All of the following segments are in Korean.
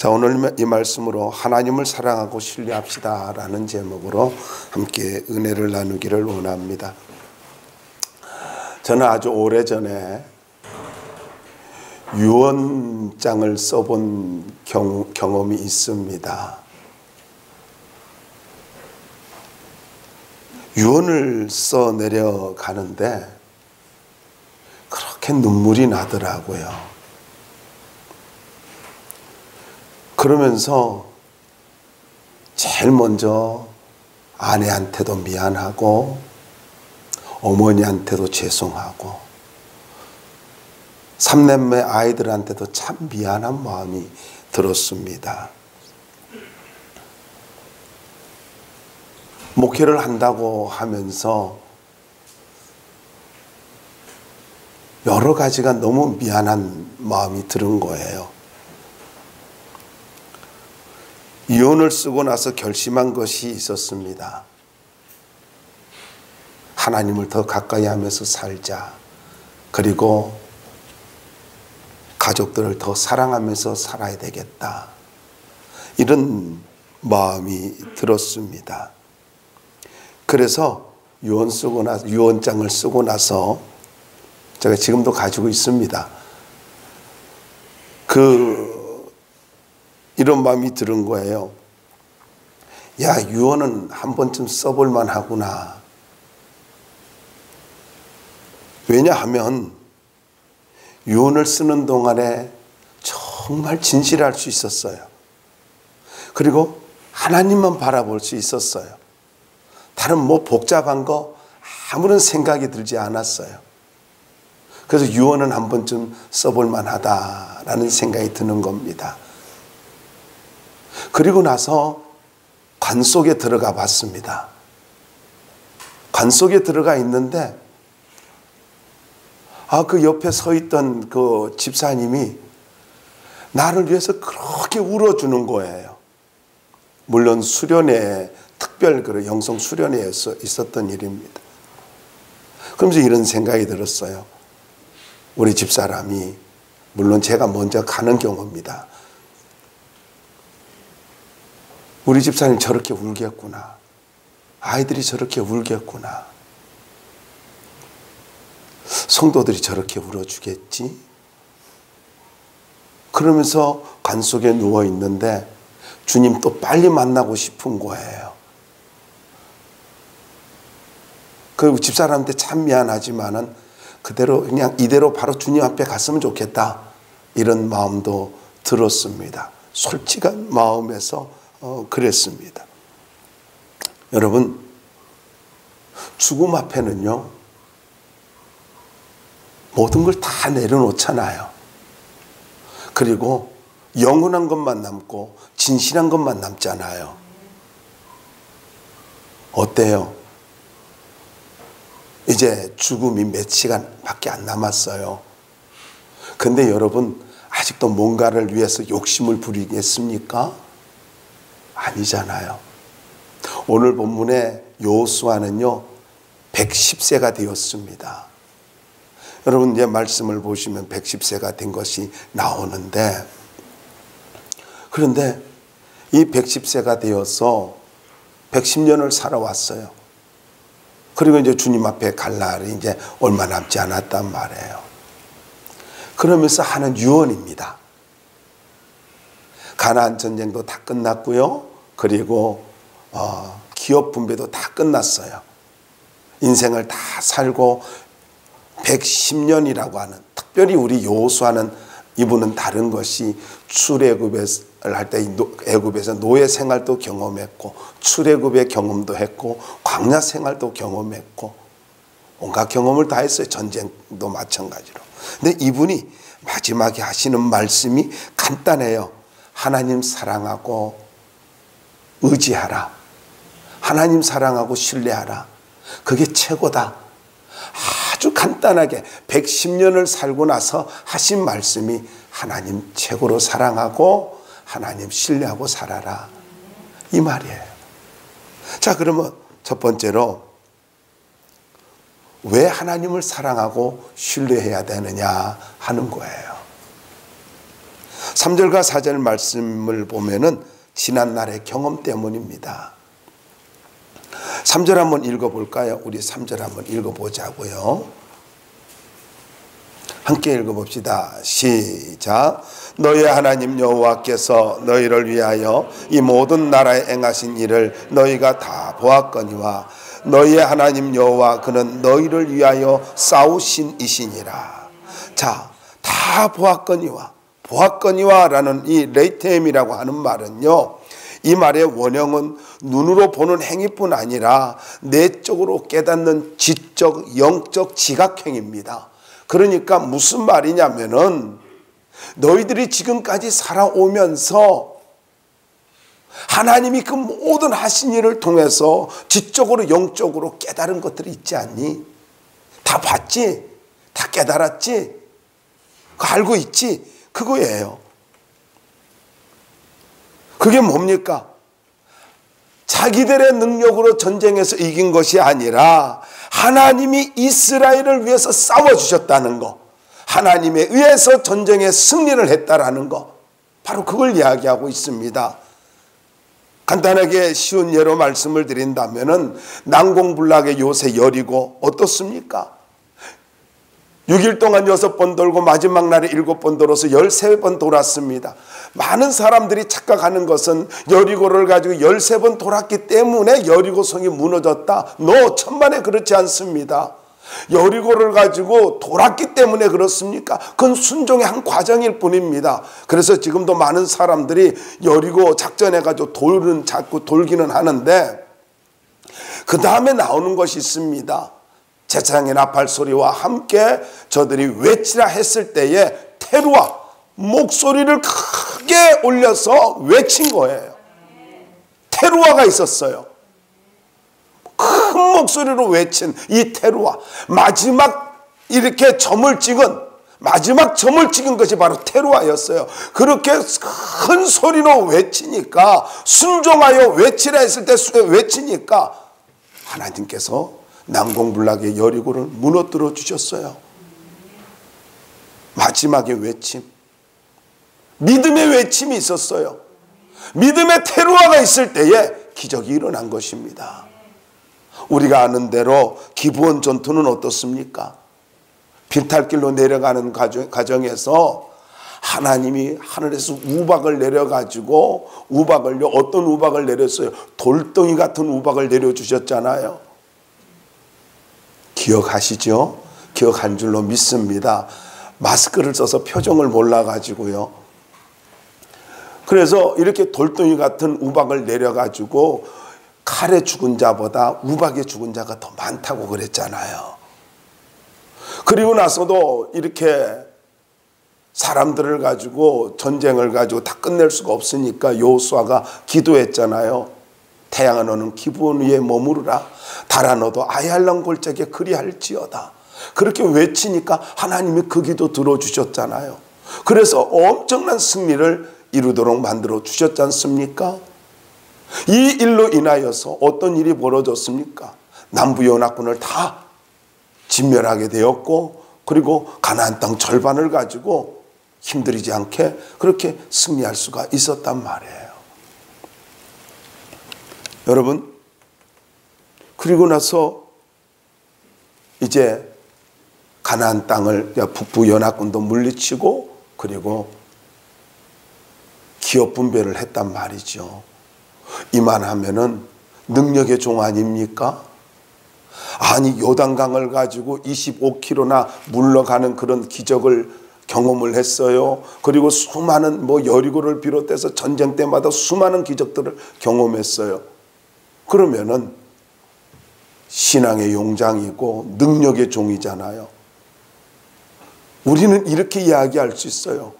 자, 오늘 이 말씀으로 하나님을 사랑하고 신뢰합시다 라는 제목으로 함께 은혜를 나누기를 원합니다. 저는 아주 오래전에 유언장을 써본 경험이 있습니다. 유언을 써 내려가는데 그렇게 눈물이 나더라고요. 그러면서 제일 먼저 아내한테도 미안하고 어머니한테도 죄송하고 삼남매 아이들한테도 참 미안한 마음이 들었습니다. 목회를 한다고 하면서 여러 가지가 너무 미안한 마음이 드는 거예요. 유언을 쓰고 나서 결심한 것이 있었습니다. 하나님을 더 가까이 하면서 살자. 그리고 가족들을 더 사랑하면서 살아야 되겠다. 이런 마음이 들었습니다. 그래서 유언장을 쓰고 나서 제가 지금도 가지고 있습니다. 이런 마음이 드는 거예요. 야, 유언은 한 번쯤 써볼 만하구나. 왜냐하면 유언을 쓰는 동안에 정말 진실할 수 있었어요. 그리고 하나님만 바라볼 수 있었어요. 다른 복잡한 거 아무런 생각이 들지 않았어요. 그래서 유언은 한 번쯤 써볼 만하다라는 생각이 드는 겁니다. 그리고 나서 관 속에 들어가 봤습니다. 관 속에 들어가 있는데 그 옆에 서 있던 그 집사님이 나를 위해서 그렇게 울어주는 거예요. 물론 수련회, 특별 영성 수련회에서 있었던 일입니다. 그러면서 이런 생각이 들었어요. 우리 집사람이, 물론 제가 먼저 가는 경우입니다. 우리 집사님 저렇게 울겠구나. 아이들이 저렇게 울겠구나. 성도들이 저렇게 울어주겠지. 그러면서 관 속에 누워 있는데 주님 또 빨리 만나고 싶은 거예요. 그 집사람한테 참 미안하지만은 그냥 이대로 바로 주님 앞에 갔으면 좋겠다. 이런 마음도 들었습니다. 솔직한 마음에서 그랬습니다. 여러분, 죽음 앞에는요, 모든 걸 다 내려놓잖아요. 그리고 영원한 것만 남고 진실한 것만 남잖아요. 어때요? 이제 죽음이 몇 시간밖에 안 남았어요. 근데 여러분, 아직도 뭔가를 위해서 욕심을 부리겠습니까? 아니잖아요. 오늘 본문의 여호수아는요 110세가 되었습니다. 여러분 이제 말씀을 보시면 110세가 된 것이 나오는데, 그런데 이 110세가 되어서 110년을 살아왔어요. 그리고 이제 주님 앞에 갈 날이 이제 얼마 남지 않았단 말이에요. 그러면서 하는 유언입니다. 가나안 전쟁도 다 끝났고요. 그리고 기업 분배도 다 끝났어요. 인생을 다 살고 110년이라고 하는, 특별히 우리 여호수아는 이분은 다른 것이 출애굽을 할 때 애굽에서 노예 생활도 경험했고 출애굽의 경험도 했고 광야 생활도 경험했고 온갖 경험을 다 했어요. 전쟁도 마찬가지로. 근데 이분이 마지막에 하시는 말씀이 간단해요. 하나님 사랑하고 의지하라. 하나님 사랑하고 신뢰하라. 그게 최고다. 아주 간단하게 110년을 살고 나서 하신 말씀이 하나님 최고로 사랑하고 하나님 신뢰하고 살아라. 이 말이에요. 자, 그러면 첫 번째로 왜 하나님을 사랑하고 신뢰해야 되느냐 하는 거예요. 3절과 4절 말씀을 보면은 지난날의 경험 때문입니다. 3절 한번 읽어볼까요? 우리 3절 한번 읽어보자고요. 함께 읽어봅시다. 시작. 너희 하나님 여호와께서 너희를 위하여 이 모든 나라에 행하신 일을 너희가 다 보았거니와 너희의 하나님 여호와 그는 너희를 위하여 싸우신 이시니라. 자, 다 보았거니와 라는 이 레이템이라고 하는 말은요, 이 말의 원형은 눈으로 보는 행위뿐 아니라 내적으로 깨닫는 지적, 영적 지각행위입니다. 그러니까 무슨 말이냐면은 너희들이 지금까지 살아오면서 하나님이 그 모든 하신 일을 통해서 지적으로 영적으로 깨달은 것들이 있지 않니? 다 봤지? 다 깨달았지? 그거 알고 있지? 그거예요. 그게 뭡니까? 자기들의 능력으로 전쟁에서 이긴 것이 아니라 하나님이 이스라엘을 위해서 싸워주셨다는 거, 하나님에 의해서 전쟁에 승리를 했다라는 거, 바로 그걸 이야기하고 있습니다. 간단하게 쉬운 예로 말씀을 드린다면은 난공불락의 요새 여리고 어떻습니까? 6일 동안 6번 돌고 마지막 날에 7번 돌아서 13번 돌았습니다. 많은 사람들이 착각하는 것은 여리고를 가지고 13번 돌았기 때문에 여리고성이 무너졌다. 천만에 그렇지 않습니다. 여리고를 가지고 돌았기 때문에 그렇습니까? 그건 순종의 한 과정일 뿐입니다. 그래서 지금도 많은 사람들이 여리고 작전해가지고 자꾸 돌기는 하는데, 그 다음에 나오는 것이 있습니다. 제사장의 나팔 소리와 함께 저들이 외치라 했을 때에 테루아, 목소리를 크게 올려서 외친 거예요. 테루아가 있었어요. 큰 목소리로 외친 이 테루아, 마지막 점을 찍은 것이 바로 테루아였어요. 그렇게 큰 소리로 외치니까, 순종하여 외치라 했을 때 외치니까 하나님께서 난공불락의 여리고를 무너뜨려 주셨어요. 마지막에 외침, 믿음의 외침이 있었어요. 믿음의 테루아가 있을 때에 기적이 일어난 것입니다. 우리가 아는 대로 기브온 전투는 어떻습니까? 비탈길로 내려가는 과정에서 하나님이 하늘에서 우박을 내려가지고, 어떤 우박을 내렸어요? 돌덩이 같은 우박을 내려주셨잖아요. 기억하시죠? 기억한 줄로 믿습니다. 마스크를 써서 표정을 몰라가지고요. 그래서 이렇게 돌덩이 같은 우박을 내려가지고 칼에 죽은 자보다 우박에 죽은 자가 더 많다고 그랬잖아요. 그리고 나서도 이렇게 사람들을 가지고, 전쟁을 가지고 다 끝낼 수가 없으니까 여호수아가 기도했잖아요. 태양아 너는 기브온 위에 머무르라. 달아 너도 아얄람 골짜기에 그리할지어다. 그렇게 외치니까 하나님이 그 기도 들어주셨잖아요. 그래서 엄청난 승리를 이루도록 만들어 주셨지 않습니까? 이 일로 인하여서 어떤 일이 벌어졌습니까? 남부 연합군을 다 진멸하게 되었고, 그리고 가나안 땅 절반을 가지고 힘들이지 않게 그렇게 승리할 수가 있었단 말이에요. 여러분, 그리고 나서 이제 가나안 땅을, 북부 연합군도 물리치고, 그리고 기업 분배를 했단 말이죠. 이만하면은 능력의 종 아닙니까? 아니, 요단강을 가지고 25km나 물러가는 그런 기적을 경험을 했어요. 그리고 수많은 여리고를 비롯해서 전쟁 때마다 수많은 기적들을 경험했어요. 그러면은 신앙의 용장이고 능력의 종이잖아요. 우리는 이렇게 이야기할 수 있어요.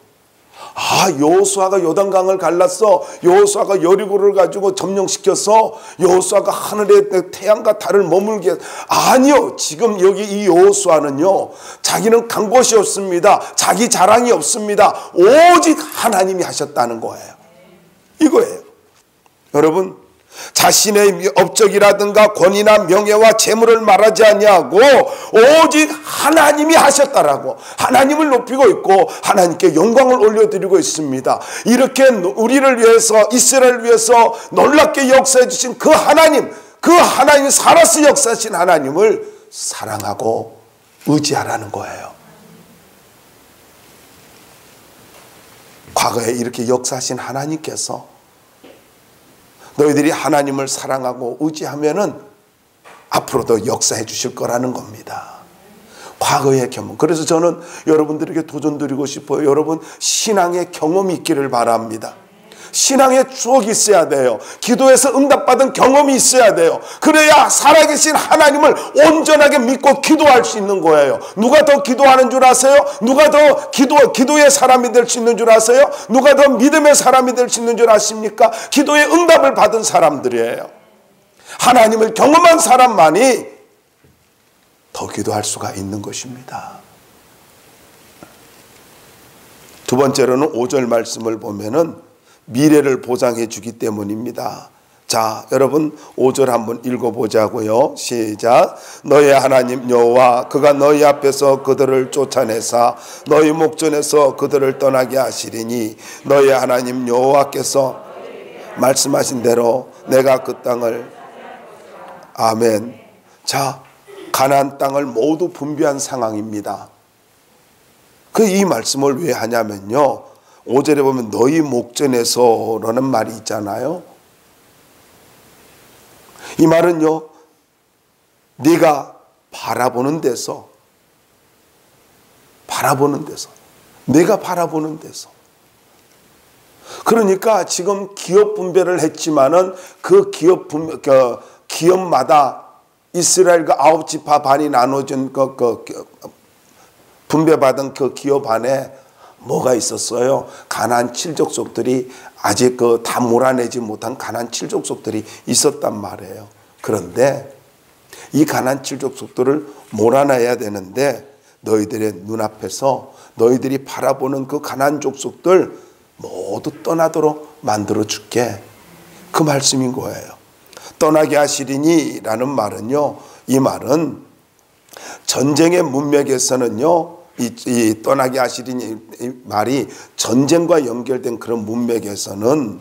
여호수아가 요단강을 갈랐어. 여호수아가 여리고를 가지고 점령시켜서 여호수아가 하늘에 태양과 달을 머물게. 아니요, 지금 여기 이 여호수아는요, 자기는 간 곳이 없습니다. 자기 자랑이 없습니다. 오직 하나님이 하셨다는 거예요. 이거예요. 여러분, 자신의 업적이라든가 권위나 명예와 재물을 말하지 아니하고 오직 하나님이 하셨다라고 하나님을 높이고 있고 하나님께 영광을 올려드리고 있습니다. 이렇게 우리를 위해서, 이스라엘을 위해서 놀랍게 역사해 주신 그 하나님, 살아서 역사하신 하나님을 사랑하고 의지하라는 거예요. 과거에 이렇게 역사하신 하나님께서 너희들이 하나님을 사랑하고 의지하면은 앞으로도 역사해 주실 거라는 겁니다. 과거의 경험. 그래서 저는 여러분들에게 도전드리고 싶어요. 여러분 신앙의 경험이 있기를 바랍니다. 신앙의 추억이 있어야 돼요. 기도에서 응답받은 경험이 있어야 돼요. 그래야 살아계신 하나님을 온전하게 믿고 기도할 수 있는 거예요. 누가 더 기도하는 줄 아세요? 누가 더 기도의 사람이 될 수 있는 줄 아세요? 누가 더 믿음의 사람이 될 수 있는 줄 아십니까? 기도의 응답을 받은 사람들이에요. 하나님을 경험한 사람만이 더 기도할 수가 있는 것입니다. 두 번째로는 5절 말씀을 보면은 미래를 보장해 주기 때문입니다. 자, 여러분 5절 한번 읽어보자고요. 시작. 너희 하나님 여호와 그가 너희 앞에서 그들을 쫓아내사 너희 목전에서 그들을 떠나게 하시리니 너희 하나님 여호와께서 말씀하신 대로 내가 그 땅을 아멘. 자, 가나안 땅을 모두 분배한 상황입니다. 이 말씀을 왜 하냐면요, 5절에 보면 너희 목전에서라는 말이 있잖아요. 이 말은요, 네가 바라보는 데서, 내가 바라보는 데서. 그러니까 지금 기업 분배를 했지만은 그 기업마다 이스라엘 그 9지파 반이 나눠진 분배받은 그 기업 안에 뭐가 있었어요? 가나안 7족속들이 아직 다 몰아내지 못한 가나안 7족속들이 있었단 말이에요. 그런데 이 가나안 7족속들을 몰아내야 되는데 너희들의 눈앞에서 너희들이 바라보는 그 가나안 족속들 모두 떠나도록 만들어 줄게. 그 말씀인 거예요. 떠나게 하시리니 라는 말은요, 이 말은 전쟁의 문맥에서는요, 이 떠나게 하시리니 이 말이 전쟁과 연결된 그런 문맥에서는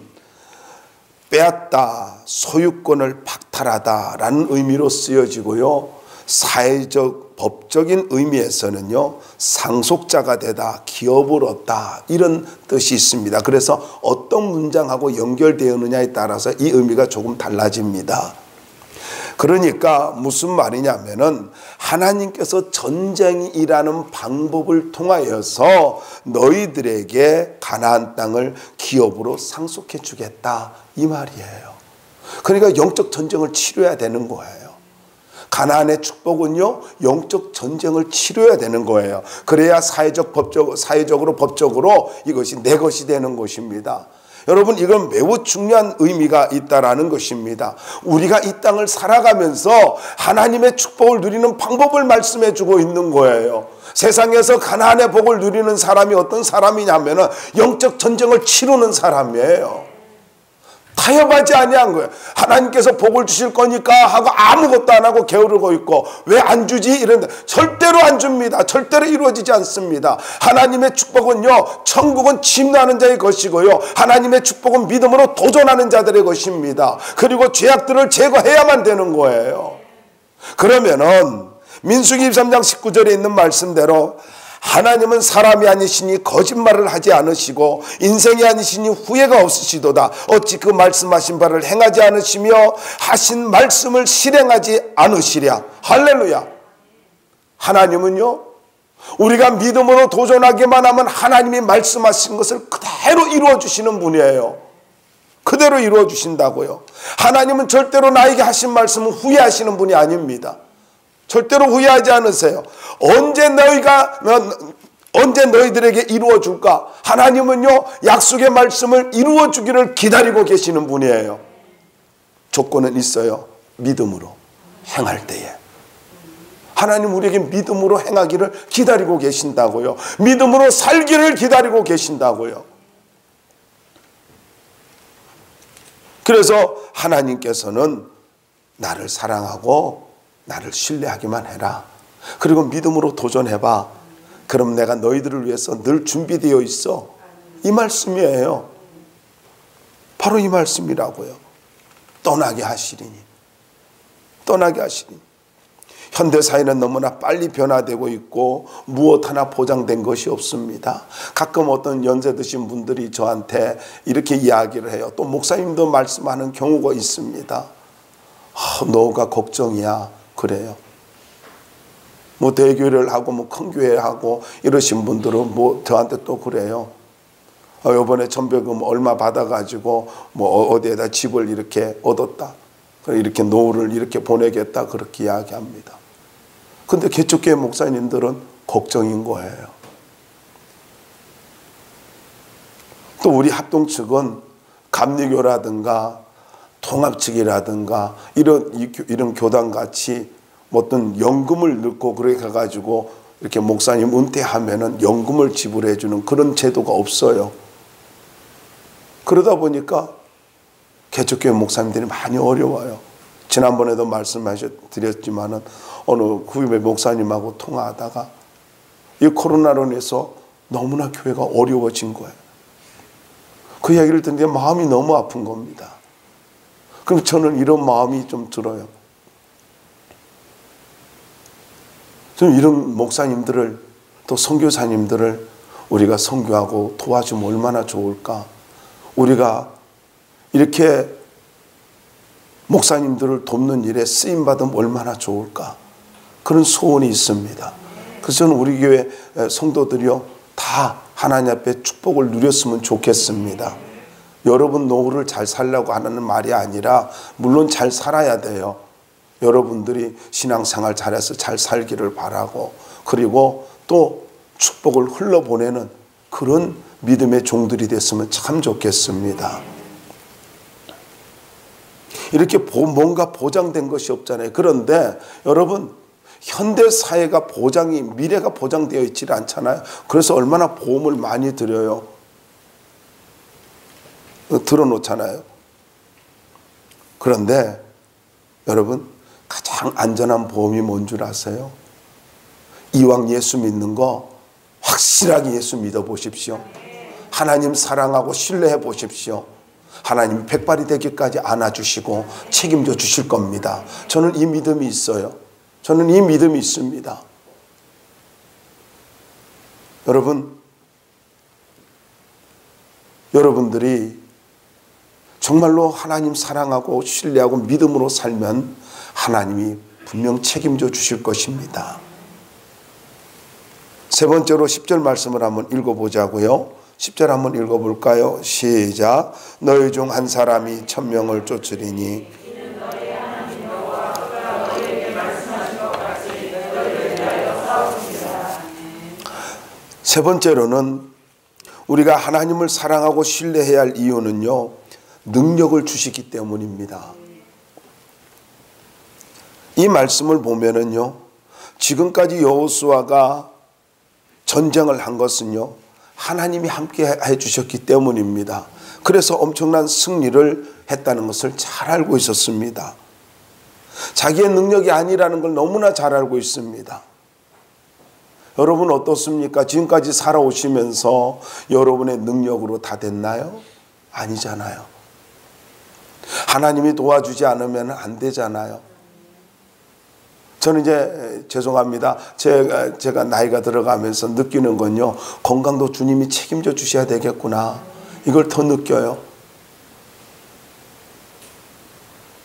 빼앗다, 소유권을 박탈하다 라는 의미로 쓰여지고요, 사회적 법적인 의미에서는요, 상속자가 되다, 기업을 얻다 이런 뜻이 있습니다. 그래서 어떤 문장하고 연결되었느냐에 따라서 이 의미가 조금 달라집니다. 그러니까 무슨 말이냐면은 하나님께서 전쟁이라는 방법을 통하여서 너희들에게 가나안 땅을 기업으로 상속해 주겠다 이 말이에요. 그러니까 영적 전쟁을 치러야 되는 거예요. 가나안의 축복은요, 영적 전쟁을 치러야 되는 거예요. 그래야 사회적으로 법적으로 이것이 내 것이 되는 것입니다. 여러분, 이건 매우 중요한 의미가 있다라는 것입니다. 우리가 이 땅을 살아가면서 하나님의 축복을 누리는 방법을 말씀해 주고 있는 거예요. 세상에서 가나안의 복을 누리는 사람이 어떤 사람이냐면은 영적 전쟁을 치르는 사람이에요. 타협하지 아니한 거예요. 하나님께서 복을 주실 거니까 하고 아무것도 안 하고 게으르고 있고, 왜 안 주지? 이런데 절대로 안 줍니다. 절대로 이루어지지 않습니다. 하나님의 축복은요, 천국은 침노하는 자의 것이고요, 하나님의 축복은 믿음으로 도전하는 자들의 것입니다. 그리고 죄악들을 제거해야만 되는 거예요. 그러면은 민수기 23장 19절에 있는 말씀대로 하나님은 사람이 아니시니 거짓말을 하지 않으시고 인생이 아니시니 후회가 없으시도다. 어찌 그 말씀하신 바를 행하지 않으시며 하신 말씀을 실행하지 않으시랴. 할렐루야. 하나님은요, 우리가 믿음으로 도전하기만 하면 하나님이 말씀하신 것을 그대로 이루어 주시는 분이에요. 그대로 이루어 주신다고요. 하나님은 절대로 나에게 하신 말씀은 후회하시는 분이 아닙니다. 절대로 후회하지 않으세요. 언제 너희들에게 이루어 줄까? 하나님은요, 약속의 말씀을 이루어 주기를 기다리고 계시는 분이에요. 조건은 있어요. 믿음으로 행할 때에. 하나님 우리에게 믿음으로 행하기를 기다리고 계신다고요. 믿음으로 살기를 기다리고 계신다고요. 그래서 하나님께서는 나를 사랑하고 나를 신뢰하기만 해라. 그리고 믿음으로 도전해봐. 그럼 내가 너희들을 위해서 늘 준비되어 있어. 이 말씀이에요. 바로 이 말씀이라고요. 떠나게 하시리니. 떠나게 하시리니. 현대사회는 너무나 빨리 변화되고 있고 무엇 하나 보장된 것이 없습니다. 가끔 어떤 연세 드신 분들이 저한테 이렇게 이야기를 해요. 또 목사님도 말씀하는 경우가 있습니다. 너가 걱정이야. 그래요. 뭐 대교회를 하고 뭐 큰 교회 하고 이러신 분들은 뭐 저한테 또 그래요. 이번에 전배금 얼마 받아가지고 뭐 어디에다 집을 이렇게 얻었다. 이렇게 노후를 이렇게 보내겠다. 그렇게 이야기합니다. 근데 개척교회 목사님들은 걱정인 거예요. 또 우리 합동 측은 감리교라든가 통합 측이라든가 이런 교단 같이 어떤 연금을 넣고 그렇게 가가지고 이렇게 목사님 은퇴하면은 연금을 지불해 주는 그런 제도가 없어요. 그러다 보니까 개척교회 목사님들이 많이 어려워요. 지난번에도 말씀드렸지만은 어느 후임의 목사님하고 통화하다가 이 코로나로 인해서 너무나 교회가 어려워진 거예요. 그 이야기를 듣는데 마음이 너무 아픈 겁니다. 그럼 저는 이런 마음이 좀 들어요. 좀 이런 목사님들을 또 선교사님들을 우리가 선교하고 도와주면 얼마나 좋을까. 우리가 이렇게 목사님들을 돕는 일에 쓰임받으면 얼마나 좋을까. 그런 소원이 있습니다. 그래서 저는 우리 교회 성도들이요 다 하나님 앞에 축복을 누렸으면 좋겠습니다. 여러분 노후를 잘 살려고 하는 말이 아니라 물론 잘 살아야 돼요. 여러분들이 신앙생활 잘해서 잘 살기를 바라고 그리고 또 축복을 흘러보내는 그런 믿음의 종들이 됐으면 참 좋겠습니다. 이렇게 뭔가 보장된 것이 없잖아요. 그런데 여러분 현대사회가 미래가 보장되어 있지 않잖아요. 그래서 얼마나 보험을 많이 들여요. 들어놓잖아요. 그런데 여러분 가장 안전한 보험이 뭔 줄 아세요? 이왕 예수 믿는 거 확실하게 예수 믿어 보십시오. 하나님 사랑하고 신뢰해 보십시오. 하나님 백발이 되기까지 안아주시고 책임져 주실 겁니다. 저는 이 믿음이 있어요. 저는 이 믿음이 있습니다. 여러분들이 정말로 하나님 사랑하고 신뢰하고 믿음으로 살면 하나님이 분명 책임져 주실 것입니다. 세 번째로 10절 말씀을 한번 읽어보자고요. 10절 한번 읽어볼까요? 시작. 너희 중 한 사람이 1000명을 쫓으리니 세 번째로는 우리가 하나님을 사랑하고 신뢰해야 할 이유는요, 능력을 주시기 때문입니다. 이 말씀을 보면은요, 지금까지 여호수아가 전쟁을 한 것은요, 하나님이 함께 해주셨기 때문입니다. 그래서 엄청난 승리를 했다는 것을 잘 알고 있었습니다. 자기의 능력이 아니라는 걸 너무나 잘 알고 있습니다. 여러분 어떻습니까? 지금까지 살아오시면서 여러분의 능력으로 다 됐나요? 아니잖아요. 하나님이 도와주지 않으면 안 되잖아요. 저는 이제 죄송합니다. 제가 나이가 들어가면서 느끼는 건요, 건강도 주님이 책임져 주셔야 되겠구나. 이걸 더 느껴요.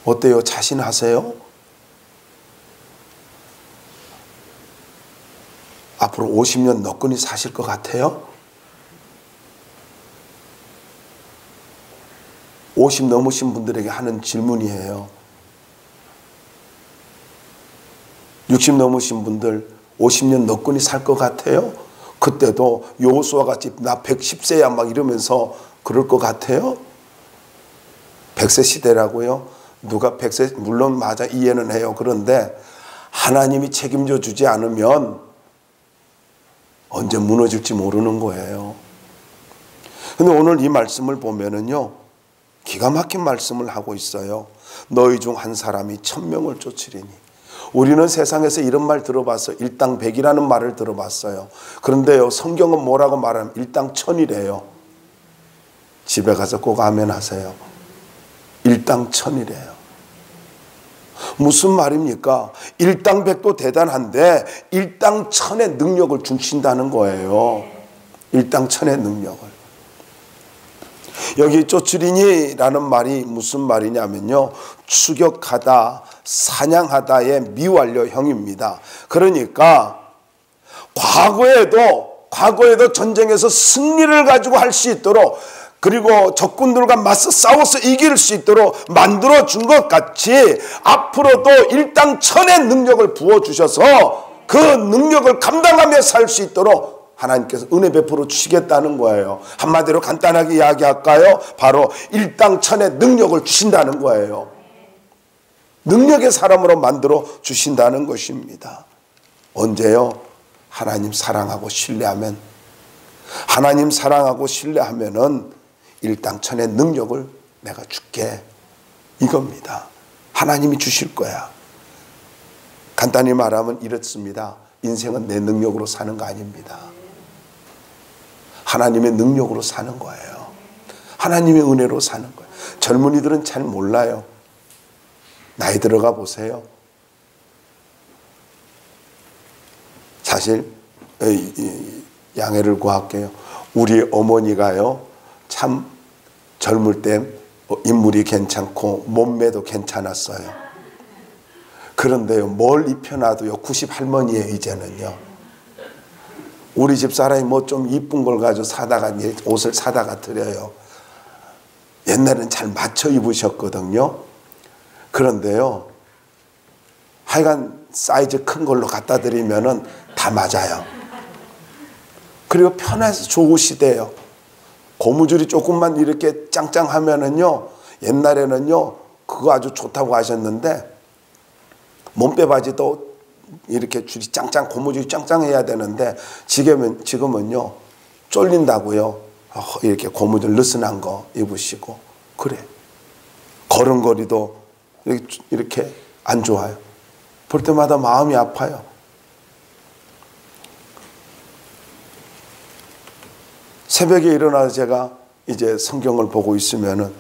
어때요? 자신하세요? 앞으로 50년 너끈히 사실 것 같아요? 50 넘으신 분들에게 하는 질문이에요. 60 넘으신 분들 50년 너끈히 살 것 같아요? 그때도 여호수아 같이 나 110세야 막 이러면서 그럴 것 같아요? 100세 시대라고요? 누가 100세, 물론 맞아, 이해는 해요. 그런데 하나님이 책임져 주지 않으면 언제 무너질지 모르는 거예요. 근데 오늘 이 말씀을 보면은요, 기가 막힌 말씀을 하고 있어요. 너희 중 한 사람이 1000명을 쫓으리니. 우리는 세상에서 이런 말 들어봤어요. 일당 100이라는 말을 들어봤어요. 그런데요, 성경은 뭐라고 말하면 일당 1000이래요. 집에 가서 꼭 아멘 하세요. 일당 1000이래요. 무슨 말입니까? 일당 100도 대단한데 일당 1000의 능력을 주신다는 거예요. 일당 1000의 능력을. 여기 쫓으리니라는 말이 무슨 말이냐면요, 추격하다, 사냥하다의 미완료형입니다. 그러니까 과거에도 전쟁에서 승리를 가지고 할 수 있도록, 그리고 적군들과 맞서 싸워서 이길 수 있도록 만들어준 것 같이 앞으로도 일당 1000의 능력을 부어주셔서 그 능력을 감당하며 살 수 있도록 하나님께서 은혜 베풀어 주시겠다는 거예요. 한마디로 간단하게 이야기할까요? 바로 일당 1000의 능력을 주신다는 거예요. 능력의 사람으로 만들어 주신다는 것입니다. 언제요? 하나님 사랑하고 신뢰하면, 하나님 사랑하고 신뢰하면은 일당 1000의 능력을 내가 줄게, 이겁니다. 하나님이 주실 거야. 간단히 말하면 이렇습니다. 인생은 내 능력으로 사는 거 아닙니다. 하나님의 능력으로 사는 거예요. 하나님의 은혜로 사는 거예요. 젊은이들은 잘 몰라요. 나이 들어가 보세요. 사실 양해를 구할게요. 우리 어머니가요, 참 젊을 때 인물이 괜찮고 몸매도 괜찮았어요. 그런데요, 뭘 입혀놔도요 90 할머니예요. 이제는요, 우리 집 사람이 뭐 좀 이쁜 걸 가지고 사다가, 옷을 사다가 드려요. 옛날에는 잘 맞춰 입으셨거든요. 그런데요, 하여간 사이즈 큰 걸로 갖다 드리면은 다 맞아요. 그리고 편해서 좋으시대요. 고무줄이 조금만 이렇게 짱짱하면은요, 옛날에는요 그거 아주 좋다고 하셨는데, 몸빼 바지도 이렇게 줄이 짱짱, 고무줄이 짱짱해야 되는데 지금은요 쫄린다고요 이렇게 고무줄 느슨한 거 입으시고, 그래 걸음걸이도 이렇게 안 좋아요. 볼 때마다 마음이 아파요. 새벽에 일어나서 제가 이제 성경을 보고 있으면은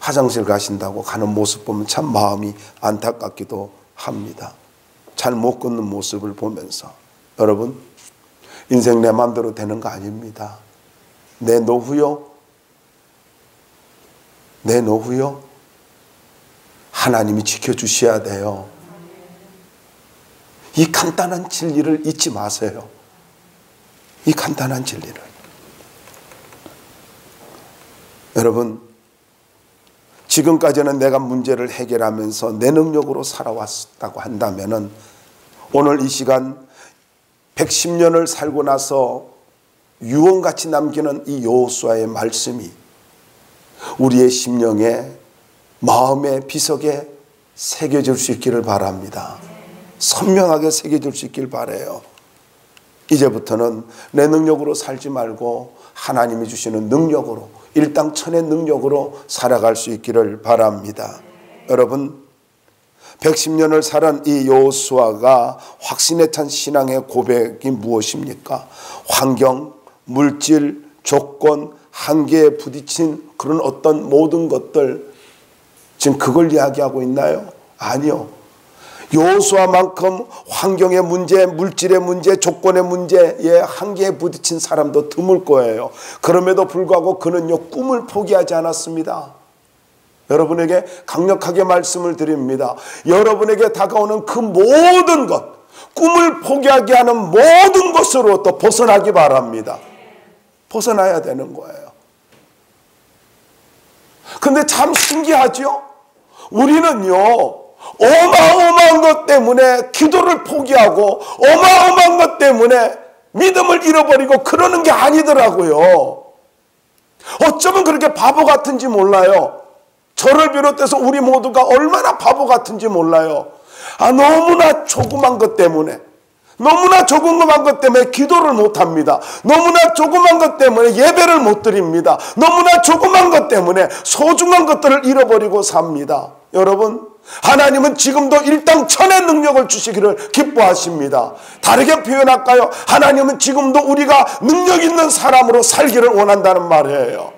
화장실 가신다고 가는 모습 보면 참 마음이 안타깝기도 합니다. 잘 못 걷는 모습을 보면서. 여러분, 인생 내 마음대로 되는 거 아닙니다. 내 노후요, 하나님이 지켜주셔야 돼요. 이 간단한 진리를 잊지 마세요. 이 간단한 진리를. 여러분, 지금까지는 내가 문제를 해결하면서 내 능력으로 살아왔다고 한다면은, 오늘 이 시간 110년을 살고 나서 유언같이 남기는 이 여호수아의 말씀이 우리의 심령에, 마음의 비석에 새겨질 수 있기를 바랍니다. 선명하게 새겨질 수 있길 바라요. 이제부터는 내 능력으로 살지 말고 하나님이 주시는 능력으로, 일당 1000의 능력으로 살아갈 수 있기를 바랍니다. 여러분, 110년을 살은 이 여호수아가 확신에 찬 신앙의 고백이 무엇입니까? 환경, 물질, 조건, 한계에 부딪힌 그런 어떤 모든 것들, 지금 그걸 이야기하고 있나요? 아니요. 여호수아만큼 환경의 문제, 물질의 문제, 조건의 문제에 한계에 부딪힌 사람도 드물 거예요. 그럼에도 불구하고 그는요 꿈을 포기하지 않았습니다. 여러분에게 강력하게 말씀을 드립니다. 여러분에게 다가오는 그 모든 것, 꿈을 포기하게 하는 모든 것으로부터 벗어나기 바랍니다. 벗어나야 되는 거예요. 근데 참 신기하죠? 우리는요 어마어마한 것 때문에 기도를 포기하고 어마어마한 것 때문에 믿음을 잃어버리고 그러는 게 아니더라고요. 어쩌면 그렇게 바보 같은지 몰라요. 저를 비롯해서 우리 모두가 얼마나 바보 같은지 몰라요. 너무나 조그만 것 때문에, 너무나 조금만 것 때문에 기도를 못합니다. 너무나 조금만 것 때문에 예배를 못 드립니다. 너무나 조금만 것 때문에 소중한 것들을 잃어버리고 삽니다. 여러분, 하나님은 지금도 일당천의 능력을 주시기를 기뻐하십니다. 다르게 표현할까요? 하나님은 지금도 우리가 능력 있는 사람으로 살기를 원한다는 말이에요.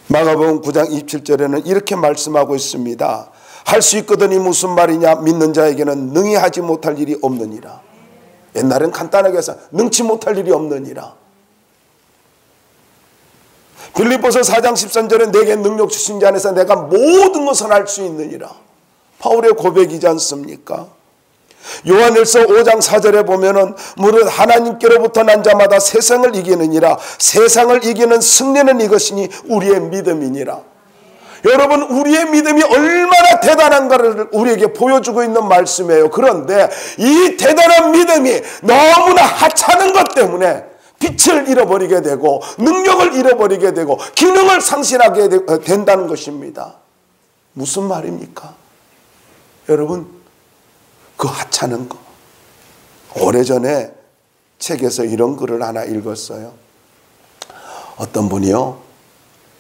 마가복음 9장 27절에는 이렇게 말씀하고 있습니다. 할 수 있거든이 무슨 말이냐? 믿는 자에게는 능히 하지 못할 일이 없느니라. 옛날엔 간단하게 해서 능치 못할 일이 없느니라. 빌립보서 4장 13절에 내게 능력 주신 자 안에서 내가 모든 것을 할 수 있느니라. 바울의 고백이지 않습니까? 요한일서 5장 4절에 보면은 무릇 하나님께로부터 난 자마다 세상을 이기느니라. 세상을 이기는 승리는 이것이니 우리의 믿음이니라. 여러분, 우리의 믿음이 얼마나 대단한가를 우리에게 보여주고 있는 말씀이에요. 그런데 이 대단한 믿음이 너무나 하찮은 것 때문에 빛을 잃어버리게 되고 능력을 잃어버리게 되고 기능을 상실하게 된다는 것입니다. 무슨 말입니까? 여러분, 그 하찮은 거. 오래전에 책에서 이런 글을 하나 읽었어요. 어떤 분이요,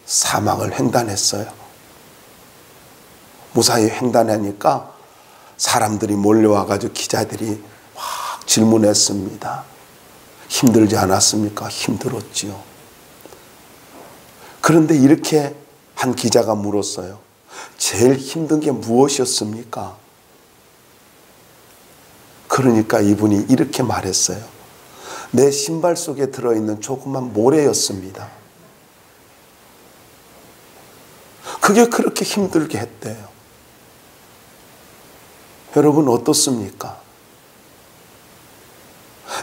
사망을 횡단했어요. 무사히 횡단하니까 사람들이 몰려와가지고 기자들이 막 질문했습니다. 힘들지 않았습니까? 힘들었지요. 그런데 이렇게 한 기자가 물었어요. 제일 힘든 게 무엇이었습니까? 그러니까 이분이 이렇게 말했어요. 내 신발 속에 들어있는 조그만 모래였습니다. 그게 그렇게 힘들게 했대요. 여러분, 어떻습니까?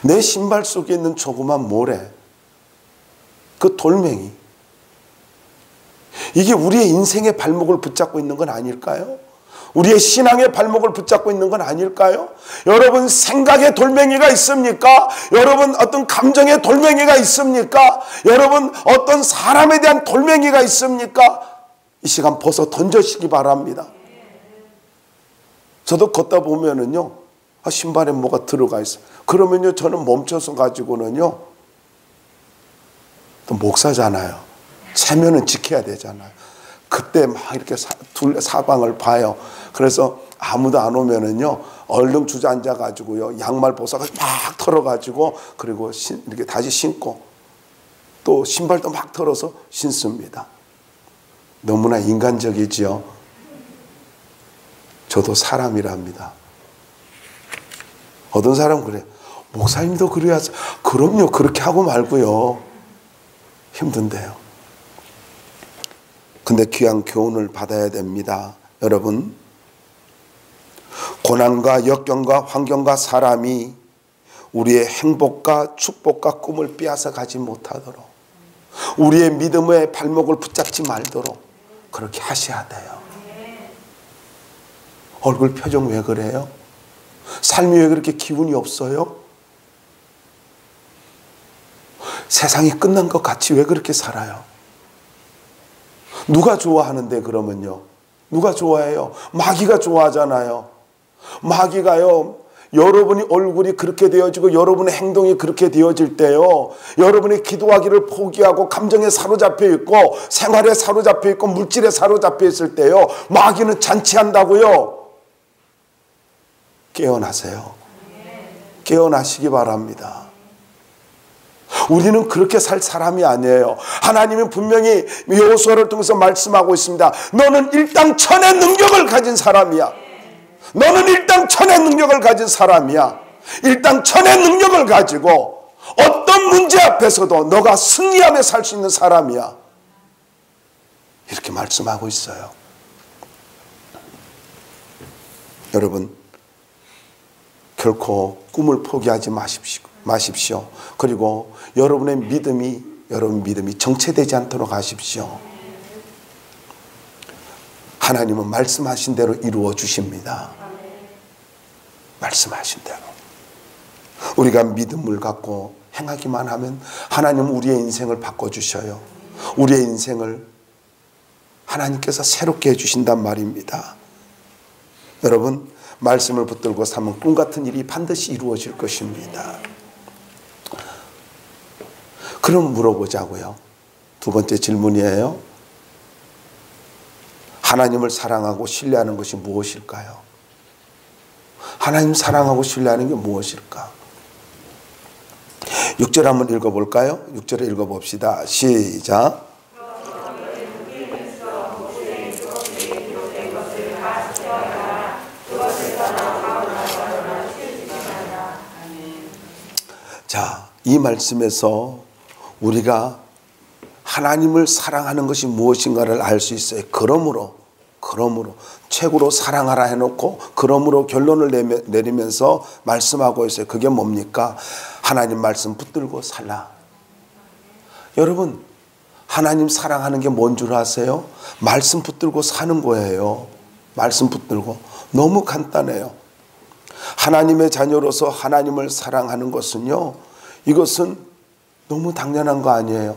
내 신발 속에 있는 조그만 모래, 그 돌멩이, 이게 우리의 인생의 발목을 붙잡고 있는 건 아닐까요? 우리의 신앙의 발목을 붙잡고 있는 건 아닐까요? 여러분, 생각의 돌멩이가 있습니까? 여러분, 어떤 감정의 돌멩이가 있습니까? 여러분, 어떤 사람에 대한 돌멩이가 있습니까? 이 시간 벗어 던져시기 바랍니다. 저도 걷다 보면은요, 신발에 뭐가 들어가 있어요. 그러면요, 저는 멈춰서 가지고는요, 또 목사잖아요. 체면은 지켜야 되잖아요. 그때 막 이렇게 사방을 봐요. 그래서 아무도 안 오면은요, 얼른 주저앉아 가지고요, 양말 벗어가지고 막 털어가지고, 그리고 이렇게 다시 신고, 또 신발도 막 털어서 신습니다. 너무나 인간적이지요. 저도 사람이랍니다. 어떤 사람은 그래. 목사님도 그래야. 그럼요. 그렇게 하고 말고요. 힘든데요. 근데 귀한 교훈을 받아야 됩니다. 여러분, 고난과 역경과 환경과 사람이 우리의 행복과 축복과 꿈을 빼앗아 가지 못하도록, 우리의 믿음의 발목을 붙잡지 말도록 그렇게 하셔야 돼요. 얼굴 표정 왜 그래요? 삶이 왜 그렇게 기운이 없어요? 세상이 끝난 것 같이 왜 그렇게 살아요? 누가 좋아하는데 그러면요? 누가 좋아해요? 마귀가 좋아하잖아요. 마귀가요, 여러분이 얼굴이 그렇게 되어지고 여러분의 행동이 그렇게 되어질 때요, 여러분이 기도하기를 포기하고 감정에 사로잡혀 있고 생활에 사로잡혀 있고 물질에 사로잡혀 있을 때요, 마귀는 잔치한다고요. 깨어나세요. 깨어나시기 바랍니다. 우리는 그렇게 살 사람이 아니에요. 하나님은 분명히 여호수아를 통해서 말씀하고 있습니다. 너는 일당천의 능력을 가진 사람이야. 너는 일당천의 능력을 가진 사람이야. 일당천의 능력을 가지고 어떤 문제 앞에서도 너가 승리하며 살 수 있는 사람이야. 이렇게 말씀하고 있어요. 여러분, 결코 꿈을 포기하지 마십시오. 그리고 여러분 믿음이 정체되지 않도록 하십시오. 하나님은 말씀하신 대로 이루어 주십니다. 말씀하신 대로. 우리가 믿음을 갖고 행하기만 하면 하나님은 우리의 인생을 바꿔주셔요. 우리의 인생을 하나님께서 새롭게 해주신단 말입니다. 여러분, 말씀을 붙들고 삼은 꿈 같은 일이 반드시 이루어질 것입니다. 그럼 물어보자고요. 두 번째 질문이에요. 하나님을 사랑하고 신뢰하는 것이 무엇일까요? 하나님 사랑하고 신뢰하는 게 무엇일까? 6절 한번 읽어볼까요? 6절을 읽어봅시다. 시작. 자, 이 말씀에서 우리가 하나님을 사랑하는 것이 무엇인가를 알 수 있어요. 그러므로 최고로 사랑하라 해놓고 그러므로 결론을 내리면서 말씀하고 있어요. 그게 뭡니까? 하나님 말씀 붙들고 살라. 여러분, 하나님 사랑하는 게 뭔 줄 아세요? 말씀 붙들고 사는 거예요. 말씀 붙들고. 너무 간단해요. 하나님의 자녀로서 하나님을 사랑하는 것은요, 이것은 너무 당연한 거 아니에요.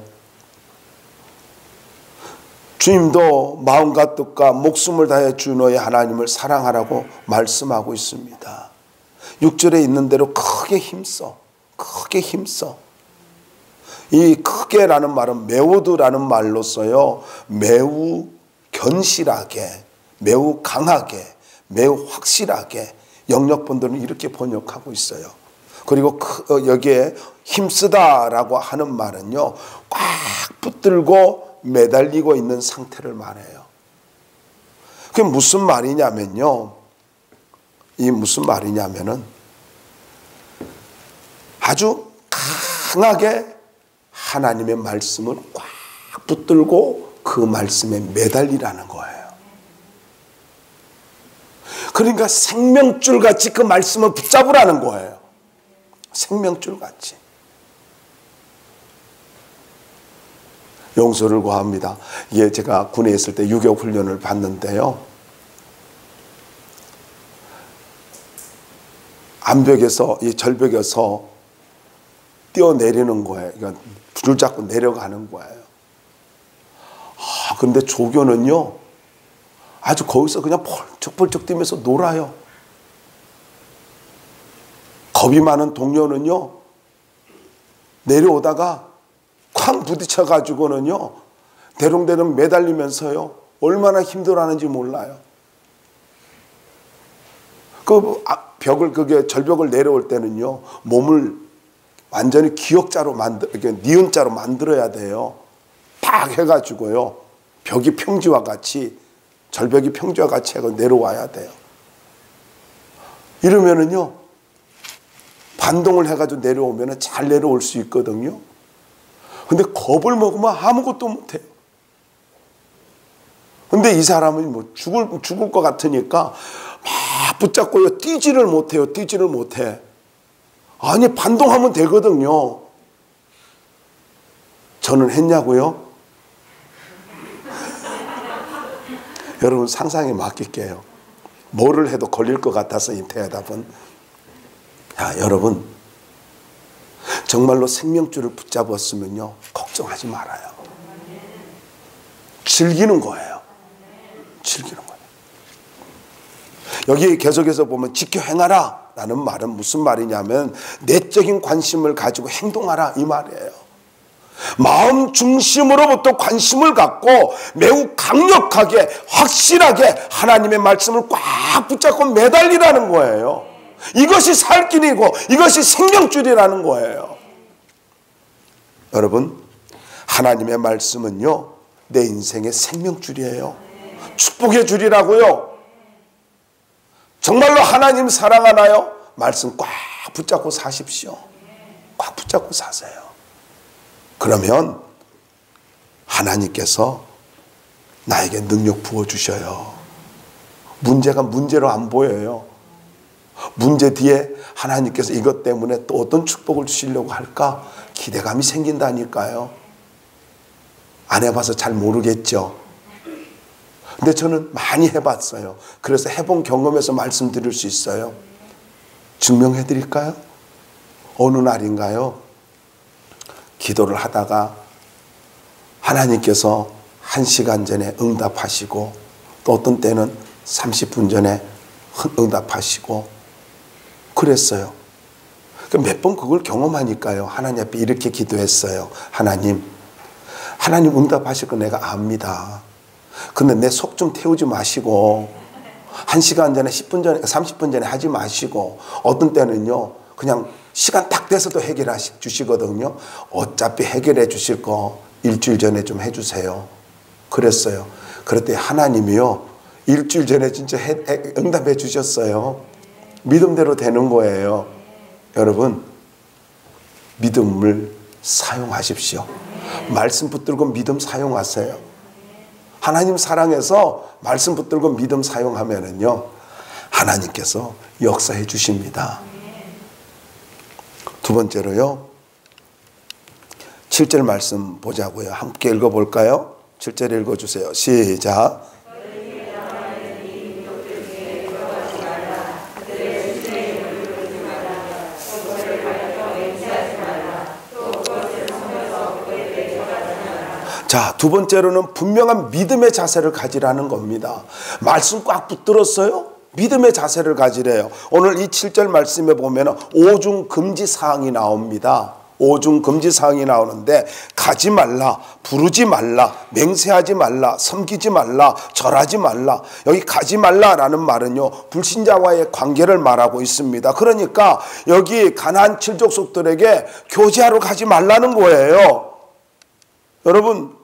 주님도 마음과 뜻과 목숨을 다해 주 너의 하나님을 사랑하라고 말씀하고 있습니다. 6절에 있는 대로 크게 힘써. 크게 힘써. 이 크게라는 말은 매우드라는 말로 써요. 매우 견실하게, 매우 강하게, 매우 확실하게 영역본들은 이렇게 번역하고 있어요. 그리고 여기에 힘쓰다라고 하는 말은요, 꽉 붙들고 매달리고 있는 상태를 말해요. 그게 무슨 말이냐면요, 이 무슨 말이냐면은 아주 강하게 하나님의 말씀을 꽉 붙들고 그 말씀에 매달리라는 거예요. 그러니까 생명줄 같이 그 말씀을 붙잡으라는 거예요. 생명줄 같이. 용서를 구합니다. 이게 제가 군에 있을 때 유교 훈련을 받는데요, 암벽에서, 이 절벽에서 뛰어내리는 거예요. 그러니까 줄 잡고 내려가는 거예요. 근데 조교는요, 아주 거기서 그냥 펄쩍펄쩍 뛰면서 놀아요. 겁이 많은 동료는요, 내려오다가 쾅 부딪혀가지고는요, 대롱대롱 매달리면서요, 얼마나 힘들어하는지 몰라요. 그 절벽을 내려올 때는요, 몸을 완전히 기역자로 이렇게 니은자로 만들어야 돼요. 팍 해가지고요, 벽이 평지와 같이, 절벽이 평지와 같이 해서 내려와야 돼요. 이러면은요, 반동을 해가지고 내려오면 잘 내려올 수 있거든요. 근데 겁을 먹으면 아무것도 못해요. 근데 이 사람은 뭐 죽을 것 같으니까 막 붙잡고요, 뛰지를 못해요. 뛰지를 못해. 아니, 반동하면 되거든요. 저는 했냐고요? 여러분, 상상에 맡길게요. 뭐를 해도 걸릴 것 같아서 이 대답은. 자, 여러분, 정말로 생명줄을 붙잡았으면요, 걱정하지 말아요. 즐기는 거예요. 즐기는 거예요. 여기 계속해서 보면 지켜 행하라 라는 말은 무슨 말이냐면 내적인 관심을 가지고 행동하라 이 말이에요. 마음 중심으로부터 관심을 갖고 매우 강력하게 확실하게 하나님의 말씀을 꽉 붙잡고 매달리라는 거예요. 이것이 살 길이고 이것이 생명줄이라는 거예요. 여러분, 하나님의 말씀은요, 내 인생의 생명줄이에요. 축복의 줄이라고요. 정말로 하나님 사랑하나요? 말씀 꽉 붙잡고 사십시오. 꽉 붙잡고 사세요. 그러면 하나님께서 나에게 능력 부어주셔요. 문제가 문제로 안 보여요. 문제 뒤에 하나님께서 이것 때문에 또 어떤 축복을 주시려고 할까 기대감이 생긴다니까요. 안 해봐서 잘 모르겠죠. 근데 저는 많이 해봤어요. 그래서 해본 경험에서 말씀드릴 수 있어요. 증명해 드릴까요? 어느 날인가요? 기도를 하다가 하나님께서 1시간 전에 응답하시고 또 어떤 때는 30분 전에 응답하시고 그랬어요. 몇 번 그걸 경험하니까요. 하나님 앞에 이렇게 기도했어요. 하나님 응답하실 거 내가 압니다. 근데 내 속 좀 태우지 마시고 1시간 전에 10분 전에 30분 전에 하지 마시고 어떤 때는요 그냥 시간 딱 돼서도 해결해 주시거든요. 어차피 해결해 주실 거 일주일 전에 좀 해주세요. 그랬어요. 그랬더니 하나님이요 일주일 전에 진짜 응답해 주셨어요. 믿음대로 되는 거예요. 여러분 믿음을 사용하십시오. 말씀 붙들고 믿음 사용하세요. 하나님 사랑해서 말씀 붙들고 믿음 사용하면은요 하나님께서 역사해 주십니다. 두 번째로요 7절 말씀 보자고요. 함께 읽어볼까요? 7절 읽어주세요. 시작. 자, 두 번째로는 분명한 믿음의 자세를 가지라는 겁니다. 말씀 꽉 붙들었어요? 믿음의 자세를 가지래요. 오늘 이 7절 말씀에 보면 오중 금지 사항이 나옵니다. 오중 금지 사항이 나오는데 가지 말라, 부르지 말라, 맹세하지 말라, 섬기지 말라, 절하지 말라. 여기 가지 말라라는 말은요 불신자와의 관계를 말하고 있습니다. 그러니까 여기 가나안 칠족속들에게 교제하러 가지 말라는 거예요. 여러분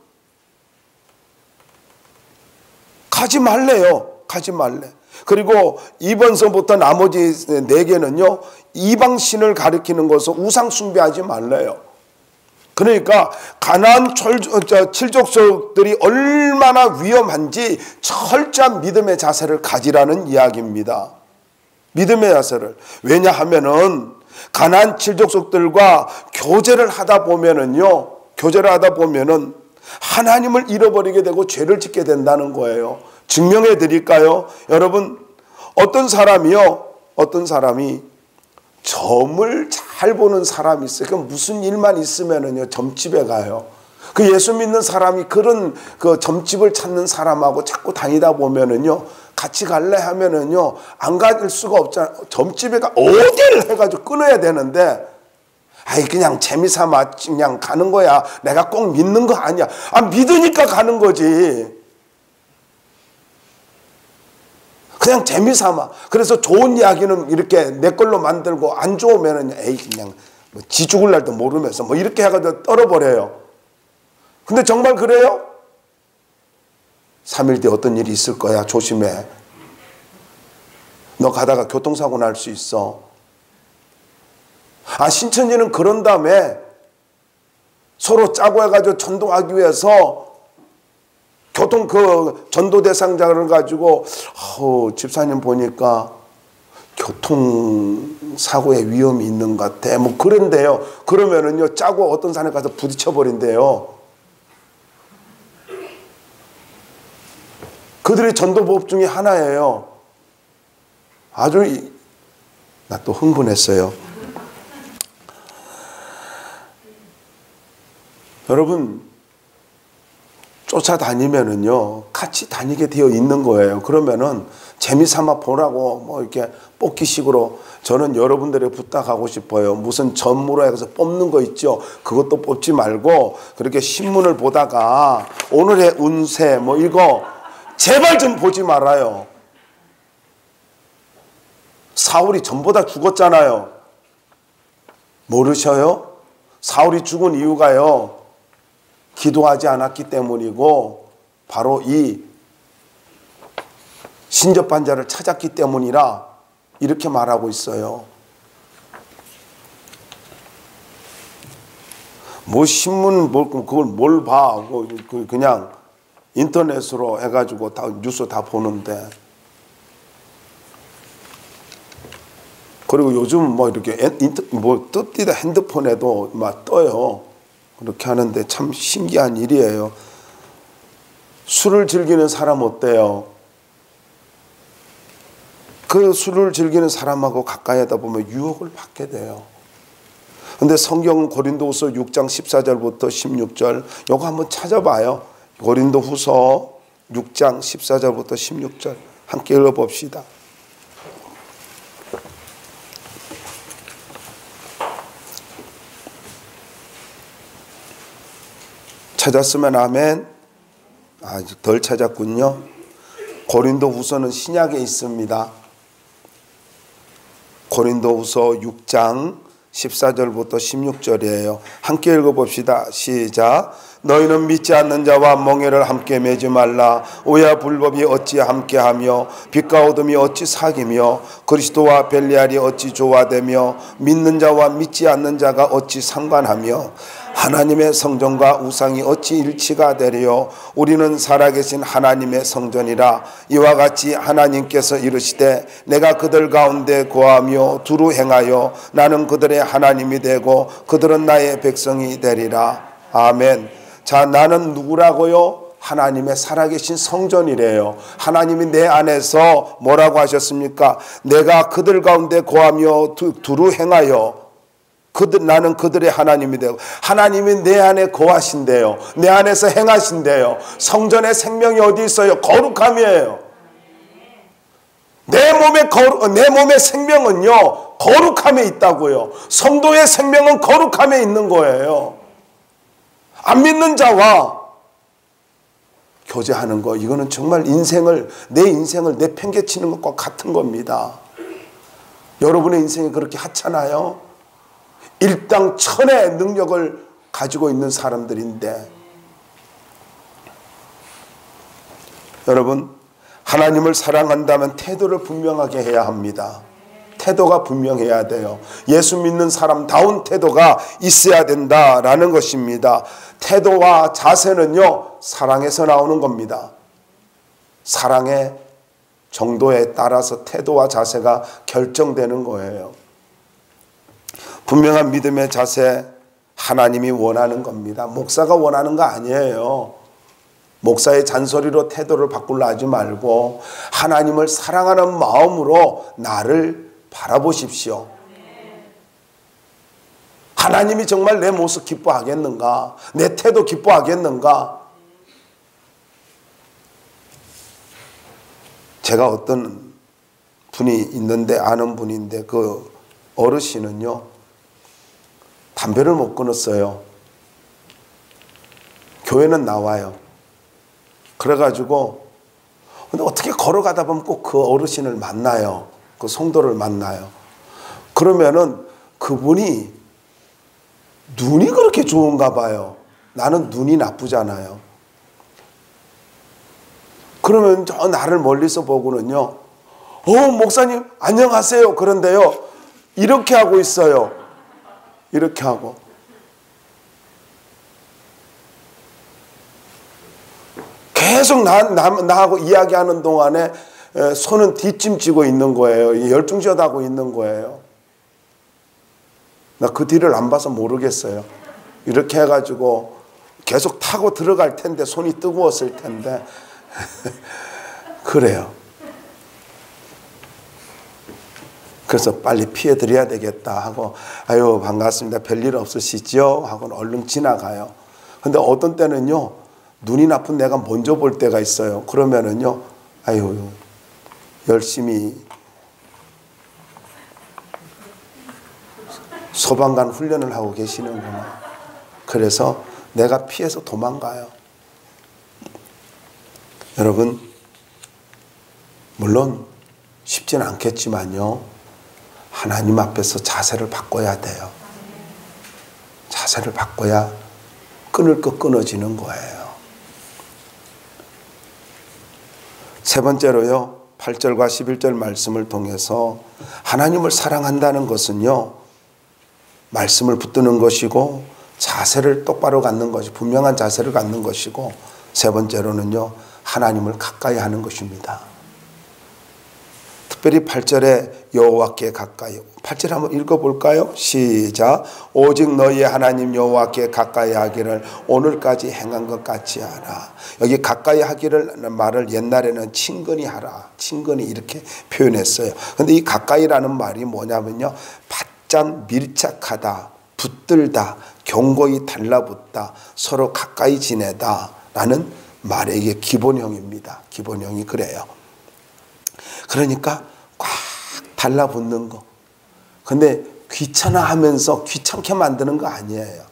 가지 말래요. 가지 말래. 그리고 이번서부터 나머지 4개는요 이방신을 가리키는 것을 우상 숭배하지 말래요. 그러니까 가나안 칠족속들이 얼마나 위험한지 철저한 믿음의 자세를 가지라는 이야기입니다. 믿음의 자세를. 왜냐하면은 가나안 칠족속들과 교제를 하다 보면은요 하나님을 잃어버리게 되고 죄를 짓게 된다는 거예요. 증명해 드릴까요? 여러분 어떤 사람이 점을 잘 보는 사람이 있어요. 그 무슨 일만 있으면은요 점집에 가요. 그 예수 믿는 사람이 그런 그 점집을 찾는 사람하고 자꾸 다니다 보면은요 같이 갈래 하면은요 안 갈 수가 없잖아요. 점집에 어디를 해가지고 끊어야 되는데 아이 그냥 재미삼아 그냥 가는 거야. 내가 꼭 믿는 거 아니야. 믿으니까 가는 거지. 그냥 재미삼아. 그래서 좋은 이야기는 이렇게 내 걸로 만들고 안 좋으면은 에이 그냥 뭐 지 죽을 날도 모르면서 뭐 이렇게 해가지고 떨어버려요. 근데 정말 그래요? 3일 뒤에 어떤 일이 있을 거야. 조심해. 너 가다가 교통사고 날 수 있어. 신천지는 그런 다음에 서로 짜고 해가지고 전도하기 위해서 전도 대상자를 가지고 집사님 보니까 교통사고의 위험이 있는 것 같아. 뭐 그런데요. 그러면은요 짜고 어떤 산에 가서 부딪혀 버린대요. 그들의 전도법 중에 하나예요. 아주 나 또 흥분했어요. 여러분 쫓아다니면은요 같이 다니게 되어 있는 거예요. 그러면은 재미삼아 보라고 뭐 이렇게 뽑기식으로 저는 여러분들에 부탁하고 싶어요. 무슨 점으로 해서 뽑는 거 있죠. 그것도 뽑지 말고 그렇게 신문을 보다가 오늘의 운세 뭐 이거 제발 좀 보지 말아요. 사울이 전보다 죽었잖아요. 모르셔요? 사울이 죽은 이유가요 기도하지 않았기 때문이고 바로 이 신접한 자를 찾았기 때문이라 이렇게 말하고 있어요. 뭐 신문 그걸 뭘 봐. 그냥 인터넷으로 해가지고 다 뉴스 다 보는데. 그리고 요즘 뭐 이렇게 뭐 뜹디다 핸드폰에도 막 떠요. 그렇게 하는데 참 신기한 일이에요. 술을 즐기는 사람 어때요? 그 술을 즐기는 사람하고 가까이 하다 보면 유혹을 받게 돼요. 근데 성경 고린도후서 6장 14절부터 16절 요거 한번 찾아봐요. 고린도후서 6장 14절부터 16절 함께 읽어봅시다. 찾았으면 아멘. 아직 덜 찾았군요. 고린도후서는 신약에 있습니다. 고린도후서 6장 14절부터 16절이에요. 함께 읽어봅시다. 시작. 너희는 믿지 않는 자와 멍에를 함께 매지 말라. 오야 불법이 어찌 함께하며 빛과 어둠이 어찌 사귀며 그리스도와 벨리알이 어찌 조화되며 믿는 자와 믿지 않는 자가 어찌 상관하며 하나님의 성전과 우상이 어찌 일치가 되리요. 우리는 살아계신 하나님의 성전이라. 이와 같이 하나님께서 이르시되 내가 그들 가운데 거하며 두루 행하여 나는 그들의 하나님이 되고 그들은 나의 백성이 되리라. 아멘. 자, 나는 누구라고요? 하나님의 살아계신 성전이래요. 하나님이 내 안에서 뭐라고 하셨습니까? 내가 그들 가운데 거하며 두루 행하여 나는 그들의 하나님이 되고, 하나님이 내 안에 거하신대요. 내 안에서 행하신대요. 성전의 생명이 어디 있어요? 거룩함이에요. 내 몸의 생명은요, 거룩함에 있다고요. 성도의 생명은 거룩함에 있는 거예요. 안 믿는 자와 교제하는 거, 이거는 정말 내 인생을 내팽개치는 것과 같은 겁니다. 여러분의 인생이 그렇게 하찮아요? 일당천의 능력을 가지고 있는 사람들인데, 여러분, 하나님을 사랑한다면 태도를 분명하게 해야 합니다. 태도가 분명해야 돼요. 예수 믿는 사람다운 태도가 있어야 된다라는 것입니다. 태도와 자세는요, 사랑에서 나오는 겁니다. 사랑의 정도에 따라서 태도와 자세가 결정되는 거예요. 분명한 믿음의 자세, 하나님이 원하는 겁니다. 목사가 원하는 거 아니에요. 목사의 잔소리로 태도를 바꾸려 하지 말고 하나님을 사랑하는 마음으로 나를 바라보십시오. 하나님이 정말 내 모습 기뻐하겠는가? 내 태도 기뻐하겠는가? 제가 어떤 분이 있는데, 아는 분인데, 그 어르신은요, 담배를 못 끊었어요. 교회는 나와요. 그래가지고, 근데 어떻게 걸어가다 보면 꼭 그 어르신을 만나요. 그 성도를 만나요. 그러면은 그분이 눈이 그렇게 좋은가 봐요. 나는 눈이 나쁘잖아요. 그러면 저 나를 멀리서 보고는요, 목사님 안녕하세요. 그런데요, 이렇게 하고 있어요. 이렇게 하고. 계속 나하고 이야기하는 동안에 손은 뒷짐지고 있는 거예요. 열중지어다고 있는 거예요. 나 그 뒤를 안 봐서 모르겠어요. 이렇게 해가지고 계속 타고 들어갈 텐데, 손이 뜨거웠을 텐데. 그래요. 그래서 빨리 피해드려야 되겠다 하고, 아유 반갑습니다, 별일 없으시죠? 하고는 얼른 지나가요. 근데 어떤 때는요, 눈이 나쁜 내가 먼저 볼 때가 있어요. 그러면은요, 아유 열심히 소방관 훈련을 하고 계시는구나. 그래서 내가 피해서 도망가요. 여러분, 물론 쉽지는 않겠지만요, 하나님 앞에서 자세를 바꿔야 돼요. 자세를 바꿔야 끊을 것 끊어지는 거예요. 세 번째로요, 8절과 11절 말씀을 통해서 하나님을 사랑한다는 것은요, 말씀을 붙드는 것이고 자세를 똑바로 갖는 것이, 분명한 자세를 갖는 것이고, 세 번째로는요, 하나님을 가까이 하는 것입니다. 특별히 8절에 여호와께 가까이, 8절 한번 읽어볼까요? 시작. 오직 너희의 하나님 여호와께 가까이 하기를 오늘까지 행한 것 같이 하라. 여기 가까이 하기를 말을 옛날에는 친근히 하라, 친근히 이렇게 표현했어요. 근데 이 가까이라는 말이 뭐냐면요, 바짝 밀착하다, 붙들다, 견고히 달라붙다, 서로 가까이 지내다 라는 말의 이게 기본형입니다. 기본형이 그래요. 그러니까 꽉 달라붙는 거. 근데 귀찮아하면서 귀찮게 만드는 거 아니에요.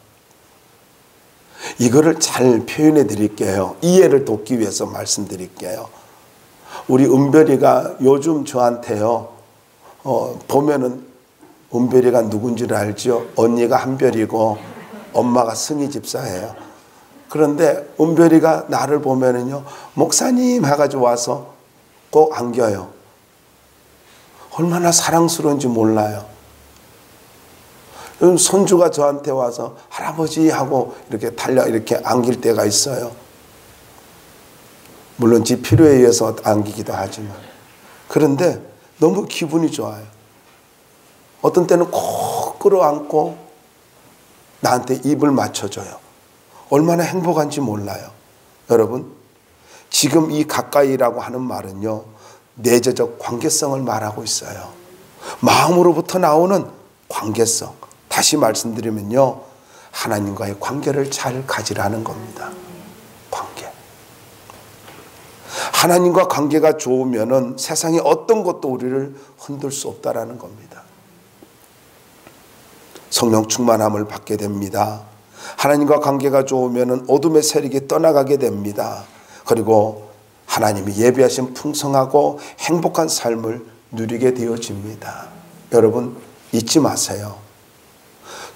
이거를 잘 표현해 드릴게요. 이해를 돕기 위해서 말씀드릴게요. 우리 은별이가 요즘 저한테요, 보면은 은별이가 누군지를 알죠? 언니가 한별이고 엄마가 승희 집사예요. 그런데 은별이가 나를 보면은요, 목사님 해가지고 와서 꼭 안겨요. 얼마나 사랑스러운지 몰라요. 손주가 저한테 와서 할아버지 하고 이렇게 이렇게 안길 때가 있어요. 물론 지 필요에 의해서 안기기도 하지만. 그런데 너무 기분이 좋아요. 어떤 때는 꼭 끌어안고 나한테 입을 맞춰줘요. 얼마나 행복한지 몰라요. 여러분, 지금 이 가까이라고 하는 말은요, 내재적 관계성을 말하고 있어요. 마음으로부터 나오는 관계성. 다시 말씀드리면요, 하나님과의 관계를 잘 가지라는 겁니다. 관계. 하나님과 관계가 좋으면은 세상의 어떤 것도 우리를 흔들 수 없다라는 겁니다. 성령 충만함을 받게 됩니다. 하나님과 관계가 좋으면은 어둠의 세력이 떠나가게 됩니다. 그리고 하나님이 예비하신 풍성하고 행복한 삶을 누리게 되어집니다. 여러분, 잊지 마세요.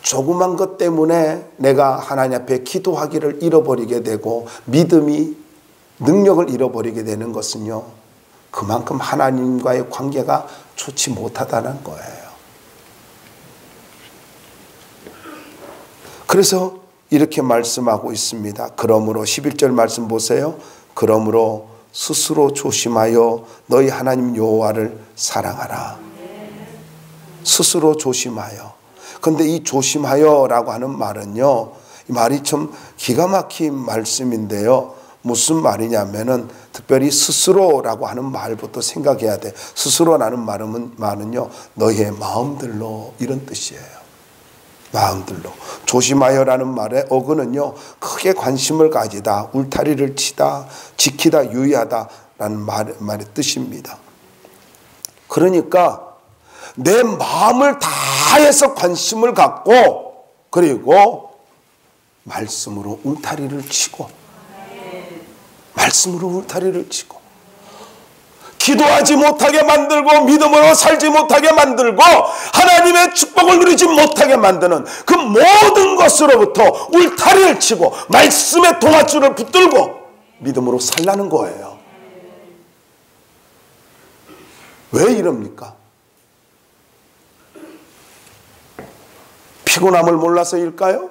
조그만 것 때문에 내가 하나님 앞에 기도하기를 잃어버리게 되고 믿음이 능력을 잃어버리게 되는 것은요, 그만큼 하나님과의 관계가 좋지 못하다는 거예요. 그래서 이렇게 말씀하고 있습니다. 그러므로 11절 말씀 보세요. 그러므로 스스로 조심하여 너희 하나님 여호와를 사랑하라. 스스로 조심하여. 근데 이 조심하여라고 하는 말은요, 이 말이 좀 기가 막힌 말씀인데요. 무슨 말이냐면은 특별히 스스로라고 하는 말부터 생각해야 돼. 스스로라는 말은요, 너희의 마음들로, 이런 뜻이에요. 마음들로. 조심하여라는 말의 어근은요, 크게 관심을 가지다, 울타리를 치다, 지키다, 유의하다라는 말의 뜻입니다. 그러니까 내 마음을 다해서 관심을 갖고, 그리고 말씀으로 울타리를 치고, 말씀으로 울타리를 치고, 기도하지 못하게 만들고 믿음으로 살지 못하게 만들고 하나님의 축복을 누리지 못하게 만드는 그 모든 것으로부터 울타리를 치고 말씀의 동아줄을 붙들고 믿음으로 살라는 거예요. 왜 이럽니까? 피곤함을 몰라서일까요?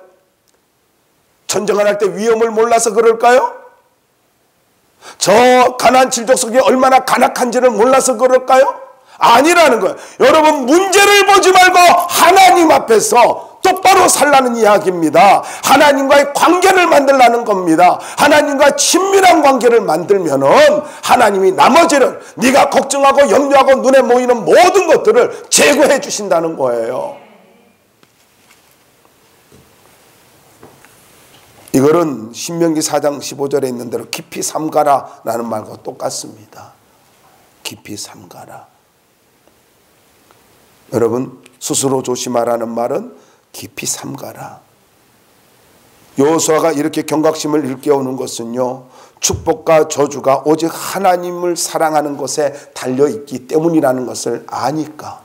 전쟁을 할 때 위험을 몰라서 그럴까요? 저 가나안 칠족 속에 얼마나 간악한지를 몰라서 그럴까요? 아니라는 거예요. 여러분, 문제를 보지 말고 하나님 앞에서 똑바로 살라는 이야기입니다. 하나님과의 관계를 만들라는 겁니다. 하나님과 친밀한 관계를 만들면은 하나님이 나머지를, 네가 걱정하고 염려하고 눈에 모이는 모든 것들을 제거해 주신다는 거예요. 이거는 신명기 4장 15절에 있는 대로 깊이 삼가라 라는 말과 똑같습니다. 깊이 삼가라. 여러분, 스스로 조심하라는 말은 깊이 삼가라. 여호수아가 이렇게 경각심을 일깨우는 것은요, 축복과 저주가 오직 하나님을 사랑하는 것에 달려있기 때문이라는 것을 아니까.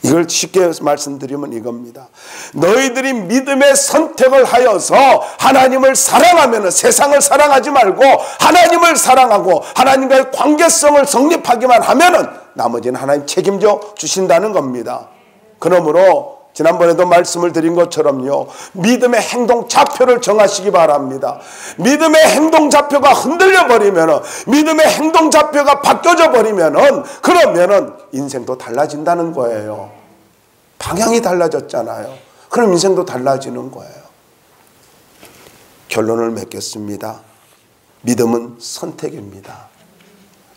이걸 쉽게 말씀드리면 이겁니다. 너희들이 믿음의 선택을 하여서 하나님을 사랑하면 세상을 사랑하지 말고 하나님을 사랑하고 하나님과의 관계성을 성립하기만 하면은 나머지는 하나님 책임져 주신다는 겁니다. 그러므로 지난번에도 말씀을 드린 것처럼요, 믿음의 행동 좌표를 정하시기 바랍니다. 믿음의 행동 좌표가 흔들려 버리면은, 믿음의 행동 좌표가 바뀌어져 버리면은, 그러면은 인생도 달라진다는 거예요. 방향이 달라졌잖아요. 그럼 인생도 달라지는 거예요. 결론을 맺겠습니다. 믿음은 선택입니다.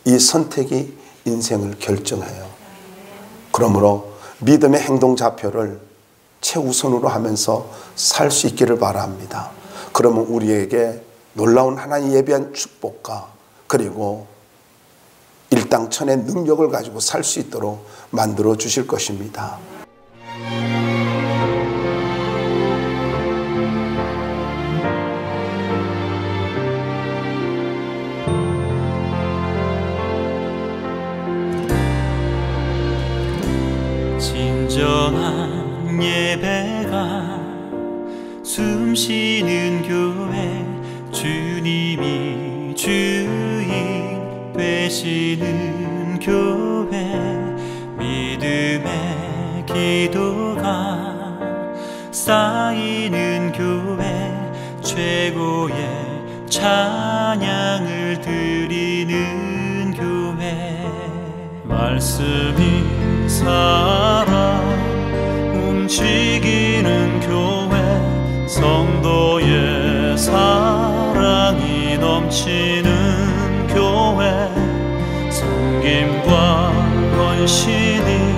이 선택이 인생을 결정해요. 그러므로 믿음의 행동 좌표를 최우선으로 하면서 살 수 있기를 바랍니다. 그러면 우리에게 놀라운 하나님 예비한 축복과 그리고 일당천의 능력을 가지고 살 수 있도록 만들어 주실 것입니다. 숨쉬는 교회, 주님이 주인 되시는 교회, 믿음의 기도가 쌓이는 교회, 최고의 찬양을 드리는 교회. 말씀이 살아 움직이는 교회, 성도의 사랑이 넘치는 교회, 섬김과 헌신이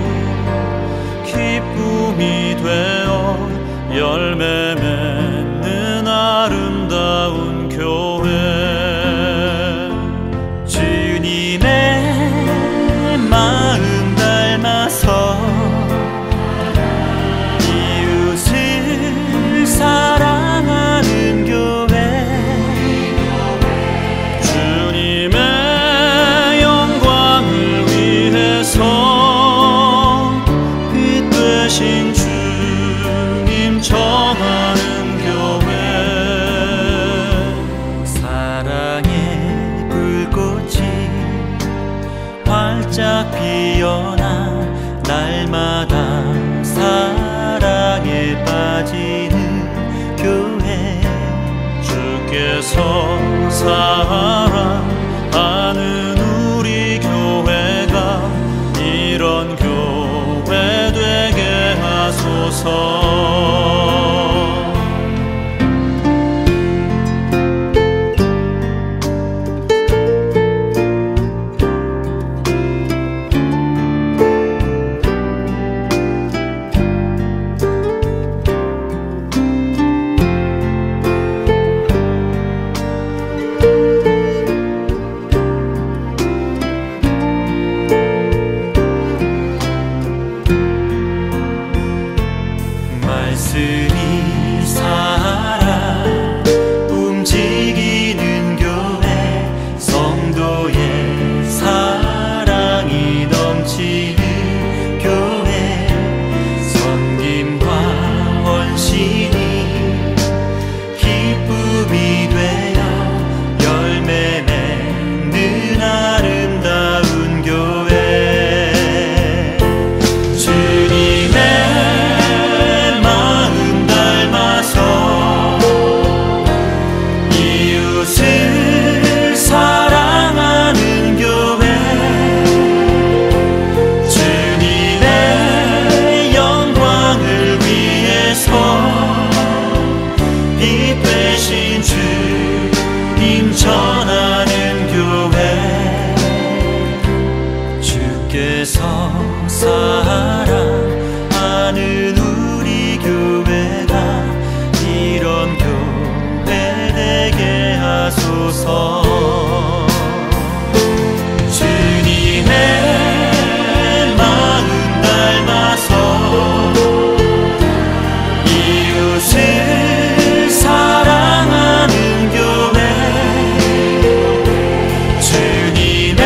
기쁨이 되어 열매 맺는 아름다운 교회. 주님의 마음 닮아서 이웃을 사랑하는 교회, 주님의 영광을 위해서 빛 되신 주님 전하는 교회. 사랑의 불꽃이 활짝 피어나 날마다 사랑에 빠지는 교회, 주께서 사랑하는 우리 교회가 이런 교회 되게 하소서. 말씀이 살아 움직이는 교회, 성도의 사랑이 넘치는 교회, 섬김과 헌신이 기쁨이 되어 열매 맺는 아름다운 교회. 주님의 이웃을 사랑하는 교회, 주님의 영광을 위해서 빛 되신 주님 전하는 교회, 주께서 사랑하는 우리 교회가 이런 교회 되게 하소서. 주님의 마음 닮아서 이웃을 사랑하는 교회, 주님의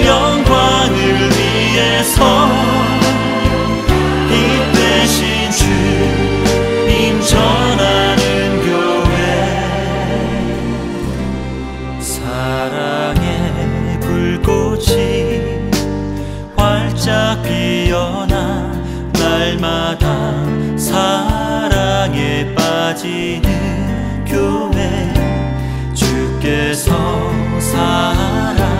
영광을 위해서 빛 되신 주님 전하는 교회. 사랑의 불꽃이 활짝 피어나 날마다 사랑에 빠지는 교회, 주께서 사랑하는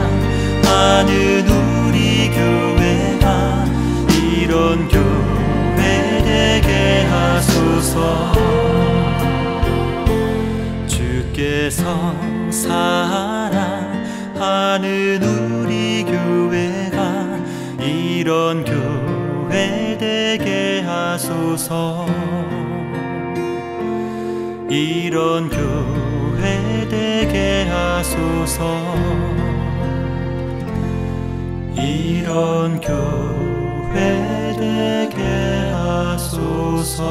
우리 교회가 이런 교회 되게 하소서. 주께서 사랑하는 우리 교회가 이런 교회 되게 하소서. 이런 교회 되게 하소서. 이런 교회 되게 하소서.